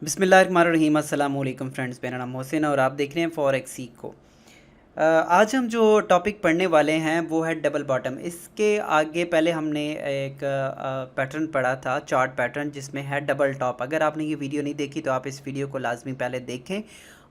बिस्मिल्लाहिर्रहमानिर्रहीम अस्सलाम वालेकुम फ्रेंड्स, मेरा नाम मोहसिन और आप देख रहे हैं फॉरेक्स सीखो। आज हम जो टॉपिक पढ़ने वाले हैं वो है डबल बॉटम। इसके आगे पहले हमने एक पैटर्न पढ़ा था, चार्ट पैटर्न, जिसमें है डबल टॉप। अगर आपने ये वीडियो नहीं देखी तो आप इस वीडियो को लाजमी पहले देखें।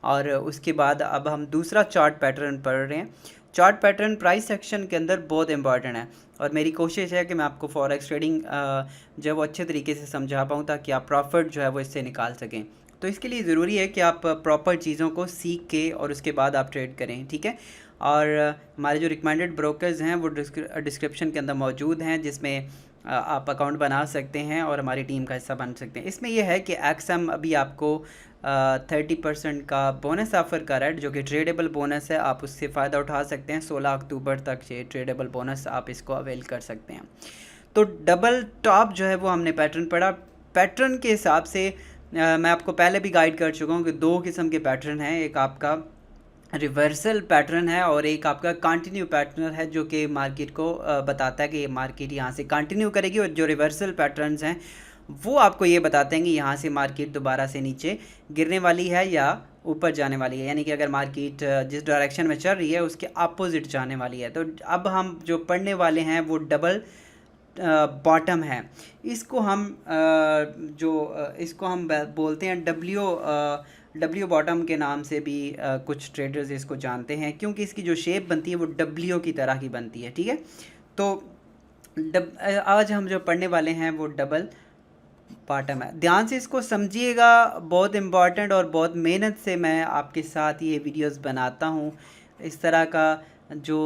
और उसके बाद अब हम दूसरा चार्ट पैटर्न पढ़ रहे हैं। चार्ट पैटर्न प्राइस सेक्शन के अंदर बहुत इंपॉर्टेंट है और मेरी कोशिश है कि मैं आपको फॉरेक्स ट्रेडिंग जो है वो अच्छे तरीके से समझा पाऊँ ताकि आप प्रॉफिट जो है वो इससे निकाल सकें। तो इसके लिए ज़रूरी है कि आप प्रॉपर चीज़ों को सीख के और उसके बाद आप ट्रेड करें, ठीक है। और हमारे जो रिकमेंडेड ब्रोकर्स हैं वो डिस्क्रिप्शन के अंदर मौजूद हैं, जिसमें आप अकाउंट बना सकते हैं और हमारी टीम का हिस्सा बन सकते हैं। इसमें यह है कि एक्सएम अभी आपको 30% का बोनस ऑफ़र कर रहा है, जो कि ट्रेडेबल बोनस है। आप उससे फ़ायदा उठा सकते हैं। 16 अक्टूबर तक ये ट्रेडेबल बोनस आप इसको अवेल कर सकते हैं। तो डबल टॉप जो है वो हमने पैटर्न पढ़ा। पैटर्न के हिसाब से मैं आपको पहले भी गाइड कर चुका हूँ कि दो किस्म के पैटर्न हैं। एक आपका रिवर्सल पैटर्न है और एक आपका कंटिन्यू पैटर्न है, जो कि मार्केट को बताता है कि ये मार्केट यहाँ से कंटिन्यू करेगी। और जो रिवर्सल पैटर्न्स हैं वो आपको ये बताते हैं कि यहाँ से मार्केट दोबारा से नीचे गिरने वाली है या ऊपर जाने वाली है, यानी कि अगर मार्केट जिस डायरेक्शन में चल रही है उसके अपोजिट जाने वाली है। तो अब हम जो पढ़ने वाले हैं वो डबल बॉटम है। इसको हम इसको हम बोलते हैं डब्ल्यू बॉटम के नाम से भी कुछ ट्रेडर्स इसको जानते हैं, क्योंकि इसकी जो शेप बनती है वो डब्ल्यू की तरह की बनती है, ठीक है। तो आज हम जो पढ़ने वाले हैं वो डबल बॉटम है। ध्यान से इसको समझिएगा, बहुत इम्पॉर्टेंट और बहुत मेहनत से मैं आपके साथ ये वीडियोस बनाता हूँ। इस तरह का जो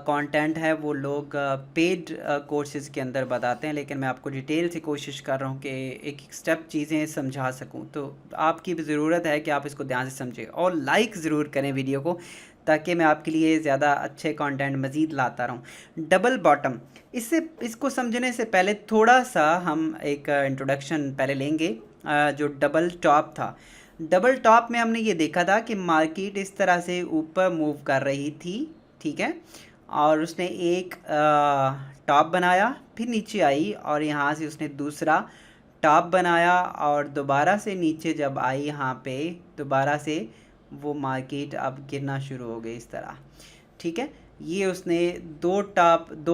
कंटेंट है वो लोग पेड कोर्सेज के अंदर बताते हैं, लेकिन मैं आपको डिटेल से कोशिश कर रहा हूँ कि एक एक स्टेप चीज़ें समझा सकूँ। तो आपकी भी ज़रूरत है कि आप इसको ध्यान से समझें और लाइक ज़रूर करें वीडियो को, ताकि मैं आपके लिए ज़्यादा अच्छे कंटेंट मज़ीद लाता रहूँ। डबल बॉटम, इसको समझने से पहले थोड़ा सा हम एक इंट्रोडक्शन पहले लेंगे। जो डबल टॉप था, डबल टॉप में हमने ये देखा था कि मार्केट इस तरह से ऊपर मूव कर रही थी, ठीक है। और उसने एक टॉप बनाया, फिर नीचे आई और यहाँ से उसने दूसरा टॉप बनाया और दोबारा से नीचे जब आई यहाँ पे दोबारा से वो मार्केट अब गिरना शुरू हो गई इस तरह, ठीक है। ये उसने दो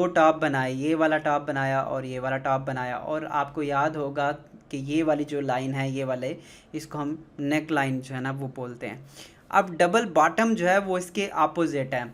टॉप बनाए, ये वाला टॉप बनाया और ये वाला टॉप बनाया। और आपको याद होगा कि ये वाली जो लाइन है, ये वाले, इसको हम नेक लाइन जो है ना वो बोलते हैं। अब डबल बॉटम जो है वो इसके अपोजिट है।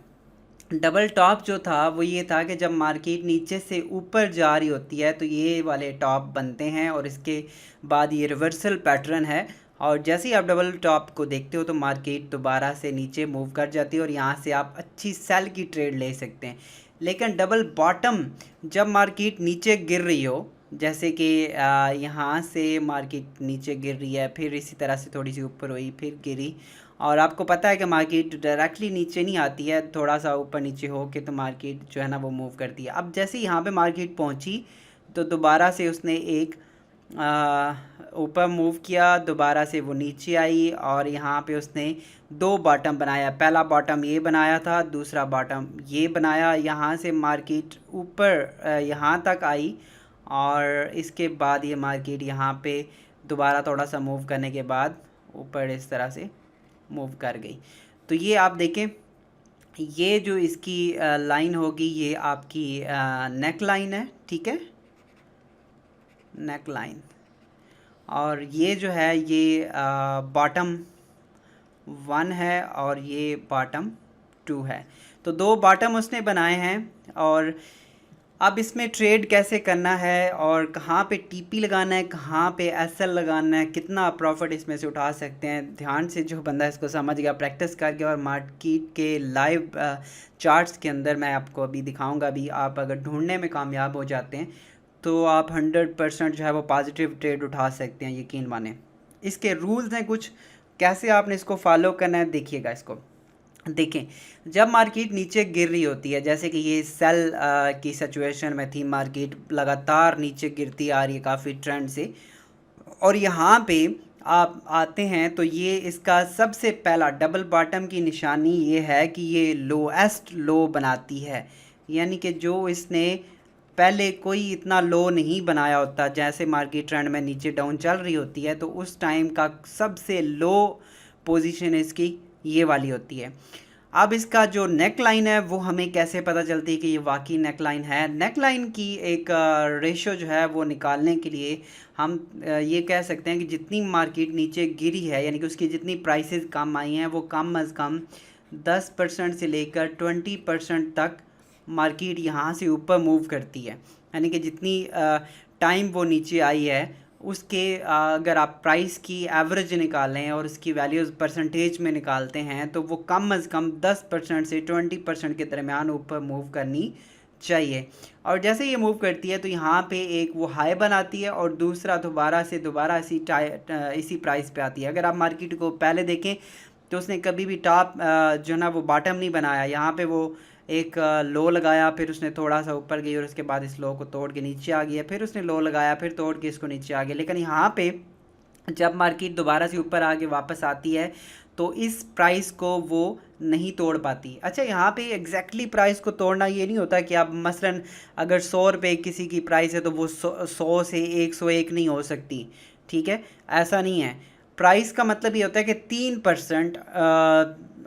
डबल टॉप जो था वो ये था कि जब मार्केट नीचे से ऊपर जा रही होती है तो ये वाले टॉप बनते हैं और इसके बाद ये रिवर्सल पैटर्न है। और जैसे ही आप डबल टॉप को देखते हो तो मार्केट दोबारा से नीचे मूव कर जाती है और यहाँ से आप अच्छी सेल की ट्रेड ले सकते हैं। लेकिन डबल बॉटम, जब मार्केट नीचे गिर रही हो, जैसे कि यहाँ से मार्केट नीचे गिर रही है, फिर इसी तरह से थोड़ी सी ऊपर हुई, फिर गिरी, और आपको पता है कि मार्केट डायरेक्टली नीचे नहीं आती है, थोड़ा सा ऊपर नीचे हो के तो मार्केट जो है ना वो मूव करती है। अब जैसे यहाँ पे मार्केट पहुँची तो दोबारा से उसने एक ऊपर मूव किया, दोबारा से वो नीचे आई और यहाँ पे उसने दो बॉटम बनाया। पहला बॉटम ये बनाया था, दूसरा बॉटम ये बनाया। यहाँ से मार्केट ऊपर यहाँ तक आई और इसके बाद ये मार्केट यहाँ पे दोबारा थोड़ा सा मूव करने के बाद ऊपर इस तरह से मूव कर गई। तो ये आप देखें, ये जो इसकी लाइन होगी ये आपकी नेक लाइन है, ठीक है, नेक लाइन। और ये जो है ये बॉटम 1 है और ये बॉटम 2 है। तो दो बॉटम उसने बनाए हैं। और अब इसमें ट्रेड कैसे करना है और कहाँ पे टीपी लगाना है, कहाँ पे एसएल लगाना है, कितना प्रॉफिट इसमें से उठा सकते हैं, ध्यान से जो बंदा इसको समझ गया प्रैक्टिस करके और मार्केट के लाइव चार्ट्स के अंदर मैं आपको अभी दिखाऊंगा। अभी आप अगर ढूंढने में कामयाब हो जाते हैं तो आप 100% जो है वो पॉजिटिव ट्रेड उठा सकते हैं, यकीन माने। इसके रूल्स हैं कुछ, कैसे आपने इसको फॉलो करना है, देखिएगा इसको। देखें, जब मार्केट नीचे गिर रही होती है, जैसे कि ये सेल की सिचुएशन में थी, मार्केट लगातार नीचे गिरती आ रही है काफ़ी ट्रेंड से, और यहाँ पे आप आते हैं तो ये इसका सबसे पहला डबल बॉटम की निशानी ये है कि ये लोएस्ट लो बनाती है, यानी कि जो इसने पहले कोई इतना लो नहीं बनाया होता, जैसे मार्केट ट्रेंड में नीचे डाउन चल रही होती है तो उस टाइम का सबसे लो पोजीशन इसकी ये वाली होती है। अब इसका जो नेक लाइन है वो हमें कैसे पता चलती है कि ये वाकई नेक लाइन है? नेक लाइन की एक रेशो जो है वो निकालने के लिए हम ये कह सकते हैं कि जितनी मार्केट नीचे गिरी है, यानी कि उसकी जितनी प्राइसेस कम आई हैं, वो कम अज़ कम 10% से लेकर 20% तक मार्केट यहाँ से ऊपर मूव करती है। यानी कि जितनी टाइम वो नीचे आई है उसके अगर आप प्राइस की एवरेज निकालें और उसकी वैल्यूज़ परसेंटेज में निकालते हैं तो वो कम अज़ कम 10% से 20% के दरमियान ऊपर मूव करनी चाहिए। और जैसे ये मूव करती है तो यहाँ पे एक वो हाई बनाती है और दूसरा दोबारा इसी प्राइस पे आती है। अगर आप मार्केट को पहले देखें तो उसने कभी भी टॉप जो ना वो बॉटम नहीं बनाया। यहाँ पे वो एक लो लगाया, फिर उसने थोड़ा सा ऊपर गई और उसके बाद इस लो को तोड़ के नीचे आ गया, फिर उसने लो लगाया, फिर तोड़ के इसको नीचे आ गया। लेकिन यहाँ पे जब मार्केट दोबारा से ऊपर आके वापस आती है तो इस प्राइस को वो नहीं तोड़ पाती। अच्छा, यहाँ पे एग्जैक्टली प्राइस को तोड़ना ये नहीं होता कि आप मसलन अगर 100 रुपये किसी की प्राइस है तो वो 100 से 101 नहीं हो सकती, ठीक है, ऐसा नहीं है। प्राइस का मतलब ये होता है कि 3%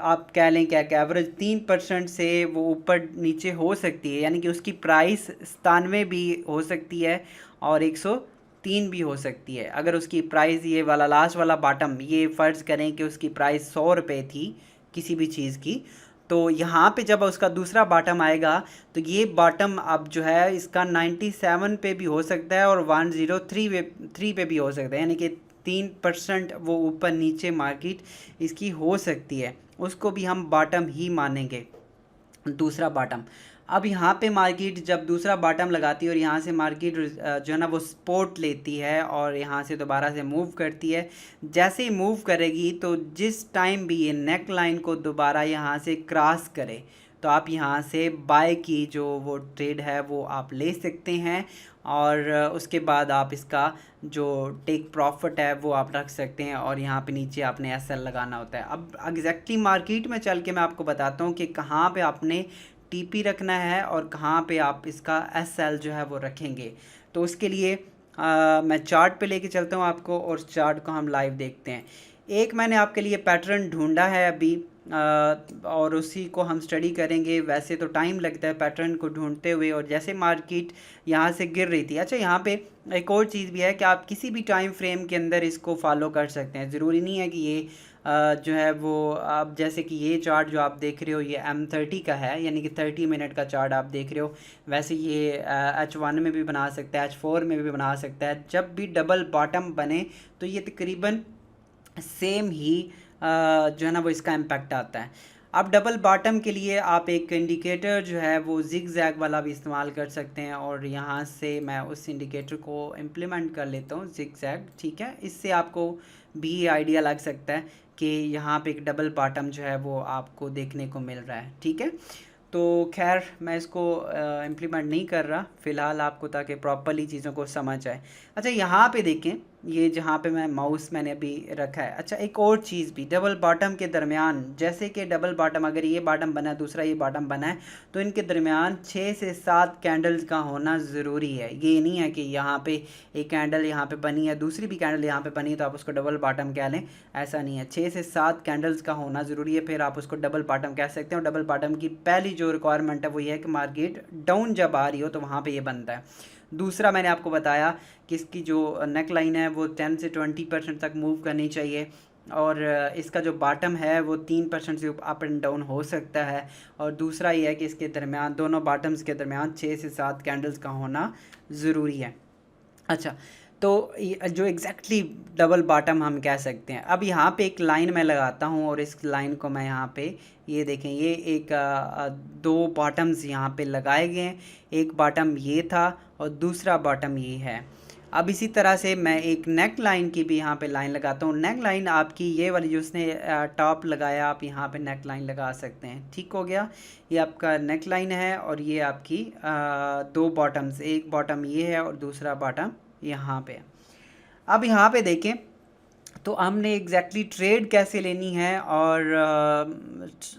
आप कह लें क्या कि एवरेज 3% से वो ऊपर नीचे हो सकती है। यानी कि उसकी प्राइस 97 भी हो सकती है और 103 भी हो सकती है। अगर उसकी प्राइस ये वाला लास्ट वाला बॉटम, ये फ़र्ज़ करें कि उसकी प्राइस 100 रुपये थी किसी भी चीज़ की, तो यहाँ पे जब उसका दूसरा बॉटम आएगा तो ये बॉटम अब जो है इसका 97 पे भी हो सकता है और 103 पे भी हो सकता है। यानी कि 3% वो ऊपर नीचे मार्केट इसकी हो सकती है, उसको भी हम बॉटम ही मानेंगे, दूसरा बॉटम। अब यहाँ पे मार्केट जब दूसरा बॉटम लगाती है और यहाँ से मार्केट जो है ना वो सपोर्ट लेती है और यहाँ से दोबारा से मूव करती है। जैसे ही मूव करेगी तो जिस टाइम भी ये नेक लाइन को दोबारा यहाँ से क्रॉस करे तो आप यहाँ से बाय की जो वो ट्रेड है वो आप ले सकते हैं और उसके बाद आप इसका जो टेक प्रॉफिट है वो आप रख सकते हैं और यहाँ पे नीचे आपने एसएल लगाना होता है। अब एग्जैक्टली मार्केट में चल के मैं आपको बताता हूँ कि कहाँ पे आपने टीपी रखना है और कहाँ पे आप इसका एसएल जो है वो रखेंगे। तो उसके लिए मैं चार्ट पे लेके चलता हूँ आपको और चार्ट को हम लाइव देखते हैं। एक मैंने आपके लिए पैटर्न ढूंढा है अभी और उसी को हम स्टडी करेंगे। वैसे तो टाइम लगता है पैटर्न को ढूंढते हुए और जैसे मार्केट यहाँ से गिर रही थी। अच्छा, यहाँ पे एक और चीज़ भी है कि आप किसी भी टाइम फ्रेम के अंदर इसको फॉलो कर सकते हैं। ज़रूरी नहीं है कि ये जो है वो आप जैसे कि ये चार्ट जो आप देख रहे हो ये M30 का है, यानी कि 30 मिनट का चार्ट आप देख रहे हो। वैसे ये H1 में भी बना सकता है, H4 में भी बना सकता है। जब भी डबल बॉटम बने तो ये तकरीबन सेम ही जो है ना वो इसका इम्पैक्ट आता है। अब डबल बॉटम के लिए आप एक इंडिकेटर जो है वो जिग जैग वाला भी इस्तेमाल कर सकते हैं और यहाँ से मैं उस इंडिकेटर को इम्प्लीमेंट कर लेता हूँ, जिग जैग, ठीक है। इससे आपको भी आइडिया लग सकता है कि यहाँ पे एक डबल बॉटम जो है वो आपको देखने को मिल रहा है, ठीक है। तो खैर मैं इसको इम्प्लीमेंट नहीं कर रहा फ़िलहाल आपको, ताकि प्रॉपरली चीज़ों को समझ आए। अच्छा, यहाँ पे देखें, ये जहाँ पे मैंने अभी रखा है। अच्छा, एक और चीज़ भी, डबल बॉटम के दरमियान, जैसे कि डबल बॉटम अगर ये बॉटम बना है दूसरा ये बॉटम बना है तो इनके दरमियान 6 से 7 कैंडल्स का होना ज़रूरी है। ये नहीं है कि यहाँ पे एक कैंडल यहाँ पे बनी है दूसरी भी कैंडल यहाँ पे बनी है तो आप उसको डबल बॉटम कह लें, ऐसा नहीं है। 6 से 7 कैंडल्स का होना ज़रूरी है, फिर आप उसको डबल बॉटम कह सकते हैं। और डबल बॉटम की पहली जो रिक्वायरमेंट है वो ये है कि मार्केट डाउन जब आ रही हो तो वहाँ पे ये बनता है। दूसरा मैंने आपको बताया कि इसकी जो नेक लाइन है वो 10 से 20% तक मूव करनी चाहिए और इसका जो बॉटम है वो 3% से अप एंड डाउन हो सकता है। और दूसरा ये है कि इसके दरमियान, दोनों बॉटम्स के दरमियान 6 से 7 कैंडल्स का होना ज़रूरी है। अच्छा, तो जो एग्जैक्टली डबल बॉटम हम कह सकते हैं। अब यहाँ पे एक लाइन मैं लगाता हूँ और इस लाइन को मैं यहाँ पे, ये देखें, ये एक दो बॉटम्स यहाँ पे लगाए गए हैं। एक बॉटम ये था और दूसरा बॉटम ये है। अब इसी तरह से मैं एक नेक लाइन की भी यहाँ पे लाइन लगाता हूँ। नेक लाइन आपकी ये वाली जो उसने टॉप लगाया, आप यहाँ पे नेक लाइन लगा सकते हैं, ठीक हो गया। ये आपका नेक लाइन है और ये आपकी दो बॉटम्स, एक बॉटम ये है और दूसरा बॉटम यहाँ पे। अब यहाँ पे देखें तो हमने एग्जैक्टली ट्रेड कैसे लेनी है और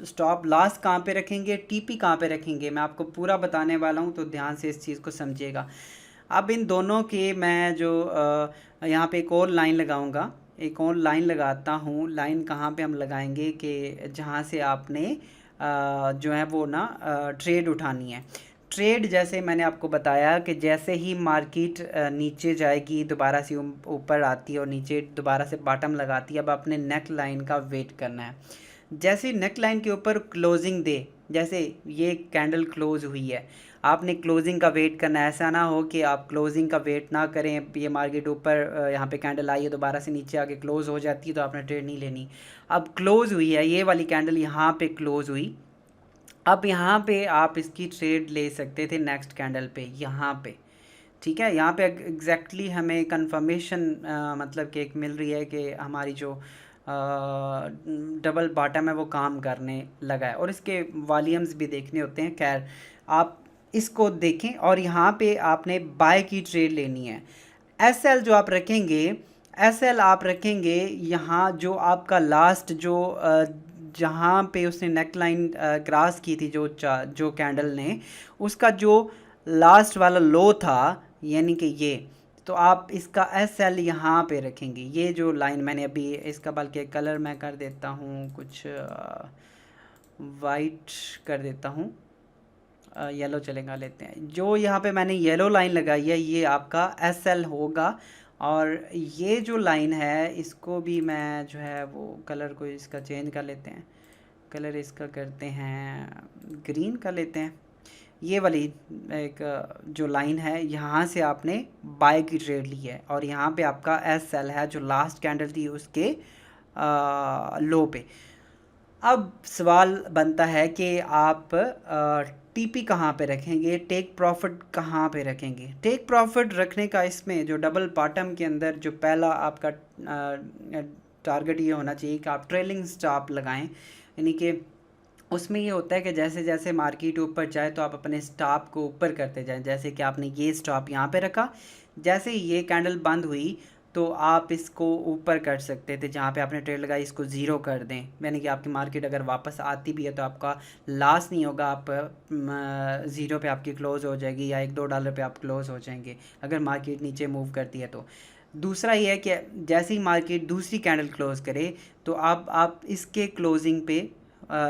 स्टॉप लॉस कहाँ पे रखेंगे, टीपी कहाँ पे रखेंगे, मैं आपको पूरा बताने वाला हूँ, तो ध्यान से इस चीज़ को समझिएगा। अब इन दोनों के मैं जो यहाँ पे एक और लाइन लगाऊंगा, एक और लाइन लगाता हूँ। लाइन कहाँ पे हम लगाएंगे कि जहाँ से आपने जो है वो ना ट्रेड उठानी है। ट्रेड जैसे मैंने आपको बताया कि जैसे ही मार्केट नीचे जाएगी, दोबारा से ऊपर आती है और नीचे दोबारा से बॉटम लगाती है, अब आपने नेक लाइन का वेट करना है। जैसे नेक लाइन के ऊपर क्लोजिंग दे, जैसे ये कैंडल क्लोज हुई है, आपने क्लोजिंग का वेट करना है। ऐसा ना हो कि आप क्लोजिंग का वेट ना करें, ये मार्केट ऊपर यहाँ पे कैंडल आई है, दोबारा से नीचे आके क्लोज हो जाती है तो आपने ट्रेड नहीं लेनी। अब क्लोज हुई है, ये वाली कैंडल यहाँ पे क्लोज हुई, अब यहाँ पे आप इसकी ट्रेड ले सकते थे नेक्स्ट कैंडल पे, यहाँ पे, ठीक है। यहाँ पे एग्जैक्टली हमें कंफर्मेशन मतलब कि एक मिल रही है कि हमारी जो डबल बॉटम है वो काम करने लगा है, और इसके वॉल्यूम्स भी देखने होते हैं। खैर आप इसको देखें, और यहाँ पे आपने बाय की ट्रेड लेनी है। एस एल जो आप रखेंगे, एस एल आप रखेंगे यहाँ जो आपका लास्ट जो जहाँ पे उसने नेक लाइन क्रॉस की थी, जो कैंडल ने, उसका जो लास्ट वाला लो था, यानी कि ये, तो आप इसका एस एल यहाँ पे रखेंगे। ये जो लाइन मैंने अभी इसका बल्कि कलर मैं कर देता हूँ, कुछ वाइट कर देता हूँ, येलो चलेगा, लेते हैं। जो यहाँ पे मैंने येलो लाइन लगाई है ये आपका एस एल होगा। और ये जो लाइन है इसको भी मैं जो है वो कलर को इसका चेंज कर लेते हैं, कलर इसका करते हैं ग्रीन कर लेते हैं। ये वाली एक जो लाइन है, यहाँ से आपने बाय की ट्रेड ली है, और यहाँ पे आपका एस एल है जो लास्ट कैंडल थी उसके लो पे। अब सवाल बनता है कि आप टीपी कहाँ पे रखेंगे, टेक प्रॉफिट कहाँ पे रखेंगे। टेक प्रॉफिट रखने का इसमें जो डबल बॉटम के अंदर जो पहला आपका टारगेट ये होना चाहिए कि आप ट्रेलिंग स्टॉप लगाएं, यानी कि उसमें ये होता है कि जैसे जैसे मार्केट ऊपर जाए तो आप अपने स्टॉप को ऊपर करते जाएं। जैसे कि आपने ये स्टॉप यहाँ पे रखा, जैसे ही ये कैंडल बंद हुई तो आप इसको ऊपर कर सकते थे, जहाँ पे आपने ट्रेड लगाई इसको ज़ीरो कर दें, यानी कि आपकी मार्केट अगर वापस आती भी है तो आपका लॉस नहीं होगा, आप ज़ीरो पे आपकी क्लोज़ हो जाएगी, या $1-2 पे आप क्लोज़ हो जाएंगे अगर मार्केट नीचे मूव करती है तो। दूसरा ये है कि जैसे ही मार्केट दूसरी कैंडल क्लोज़ करे तो आप इसके क्लोजिंग पे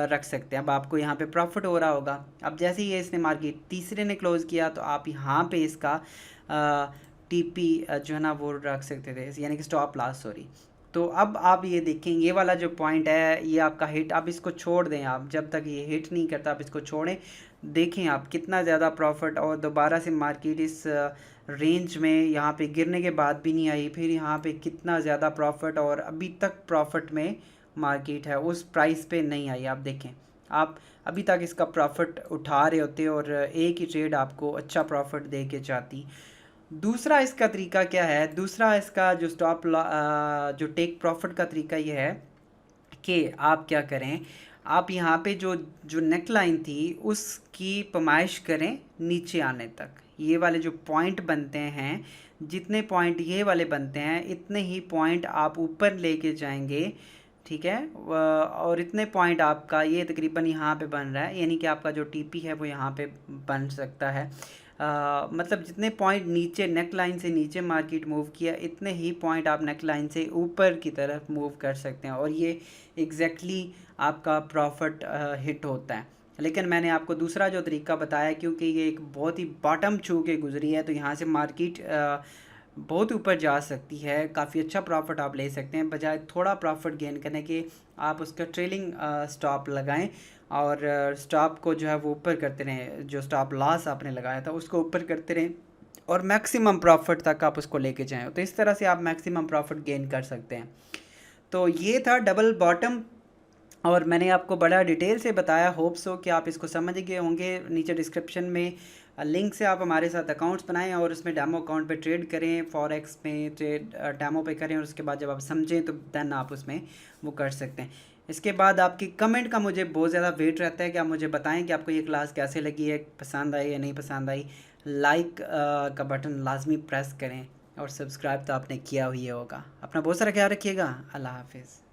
रख सकते हैं। अब आपको यहाँ पे प्रॉफिट हो रहा होगा। अब जैसे ही ये इसने मार्केट तीसरे ने क्लोज़ किया तो आप यहाँ पे इसका टीपी जो है ना वो रख सकते थे, यानी कि स्टॉप लॉस, सॉरी। तो अब आप ये देखें, ये वाला जो पॉइंट है ये आपका हिट, आप इसको छोड़ दें, आप जब तक ये हिट नहीं करता आप इसको छोड़ें। देखें आप कितना ज़्यादा प्रॉफिट, और दोबारा से मार्केट इस रेंज में यहाँ पे गिरने के बाद भी नहीं आई, फिर यहाँ पे कितना ज़्यादा प्रॉफिट, और अभी तक प्रॉफिट में मार्केट है, उस प्राइस पे नहीं आई। आप देखें, आप अभी तक इसका प्रॉफिट उठा रहे होते और एक ही ट्रेड आपको अच्छा प्रॉफिट दे के जाती। दूसरा इसका तरीका क्या है, दूसरा इसका जो जो टेक प्रॉफिट का तरीका ये है कि आप क्या करें, आप यहाँ पे जो जो नेक लाइन थी उसकी पैमाइश करें नीचे आने तक। ये वाले जो पॉइंट बनते हैं, जितने पॉइंट ये वाले बनते हैं इतने ही पॉइंट आप ऊपर लेके जाएंगे, ठीक है। और इतने पॉइंट आपका ये तकरीबन यहाँ पे बन रहा है, यानी कि आपका जो टीपी है वो यहाँ पे बन सकता है। मतलब जितने पॉइंट नीचे नेक लाइन से नीचे मार्केट मूव किया, इतने ही पॉइंट आप नेक लाइन से ऊपर की तरफ मूव कर सकते हैं, और ये एग्जैक्टली आपका प्रॉफिट हिट होता है। लेकिन मैंने आपको दूसरा जो तरीका बताया, क्योंकि ये एक बहुत ही बॉटम छू के गुजरी है, तो यहाँ से मार्केट बहुत ऊपर जा सकती है, काफ़ी अच्छा प्रॉफिट आप ले सकते हैं। बजाय थोड़ा प्रॉफिट गेन करने के आप उसका ट्रेलिंग स्टॉप लगाएं, और स्टॉप को जो है वो ऊपर करते रहें, जो स्टॉप लॉस आपने लगाया था उसको ऊपर करते रहें, और मैक्सिमम प्रॉफिट तक आप उसको लेके जाएं। तो इस तरह से आप मैक्सिमम प्रॉफिट गेन कर सकते हैं। तो ये था डबल बॉटम, और मैंने आपको बड़ा डिटेल से बताया। होप सो कि आप इसको समझ गए होंगे। नीचे डिस्क्रिप्शन में लिंक से आप हमारे साथ अकाउंट्स बनाएं और उसमें डेमो अकाउंट पे ट्रेड करें, फॉरेक्स में ट्रेड डेमो पे करें, और उसके बाद जब आप समझें तो देन आप उसमें वो कर सकते हैं। इसके बाद आपकी कमेंट का मुझे बहुत ज़्यादा वेट रहता है कि आप मुझे बताएं कि आपको ये क्लास कैसे लगी है, पसंद आई या नहीं पसंद आई। लाइक का बटन लाजमी प्रेस करें, और सब्सक्राइब तो आपने किया हुई होगा। अपना बहुत सारा ख्याल रखिएगा। अल्लाह हाफिज़।